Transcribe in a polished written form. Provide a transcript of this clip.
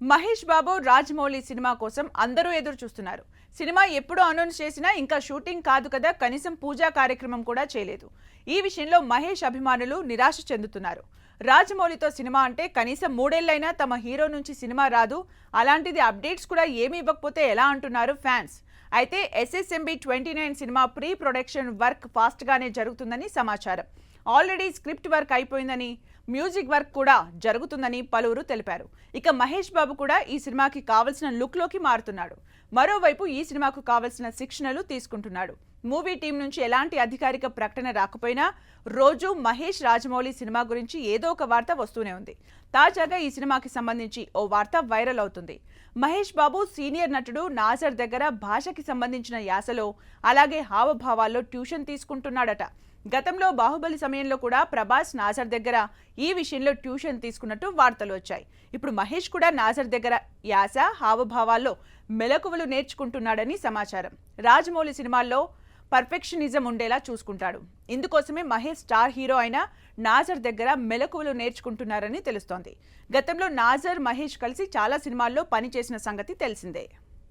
Mahesh Babu Rajamouli cinema కోసం అందరూ ఎదురు చూస్తున్నారు. సినిమా ఎప్పుడు అనౌన్స్ చేసినా ఇంకా షూటింగ్ కాదు కదా, కనీసం పూజా కార్యక్రమం కూడా చేయలేదు. ఈ విషయంలో మహేష్ అభిమానులు నిరాశ చెందుతున్నారు. రాజమౌళితో సినిమా అంటే కనీసం 3 ఏళ్లైనా తమ హీరో నుంచి సినిమా రాదు, అలాంటిది అప్డేట్స్ కూడా ఏమీ ఇవ్వకపోతే ఎలా అంటున్నారు ఫ్యాన్స్. అయితే SSMB 29 cinema pre production work fast గానే జరుగుతుందని సమాచారం. ఆల్రెడీ స్క్రిప్ట్ వర్క్ అయిపోయిందని, మ్యూజిక్ వర్క్ కూడా జరుగుతుందని పలువురు తెలిపారు. ఇక మహేష్ బాబు కూడా ఈ సినిమాకి కావాల్సిన లుక్ లోకి మారుతున్నాడు. మరోవైపు ఈ సినిమాకు కావాల్సిన శిక్షణలు తీసుకుంటున్నాడు. మూవీ టీం నుంచి ఎలాంటి అధికారిక ప్రకటన రాకపోయినా రోజు మహేష్ రాజమౌళి సినిమా గురించి ఏదో ఒక వార్త వస్తూనే ఉంది. తాజాగా ఈ సినిమాకి సంబంధించి ఓ వార్త వైరల్ అవుతుంది. మహేష్ బాబు సీనియర్ నటుడు నాజర్ దగ్గర భాషకి సంబంధించిన యాసలో, అలాగే హావభావాల్లో ట్యూషన్ తీసుకుంటున్నాడట. గతంలో బాహుబలి సమయంలో కూడా ప్రభాస్ నాజర్ దగ్గర ఈ విషయంలో ట్యూషన్ తీసుకున్నట్టు వార్తలు వచ్చాయి. ఇప్పుడు మహేష్ కూడా నాజర్ దగ్గర యాస, హావభావాల్లో మెలకువలు నేర్చుకుంటున్నాడని సమాచారం. రాజమౌళి సినిమాల్లో పర్ఫెక్షనిజం ఉండేలా చూసుకుంటాడు. ఇందుకోసమే మహేష్ స్టార్ హీరో అయిన నాజర్ దగ్గర మెలకువలు నేర్చుకుంటున్నారని తెలుస్తోంది. గతంలో నాజర్, మహేష్ కలిసి చాలా సినిమాల్లో పనిచేసిన సంగతి తెలిసిందే.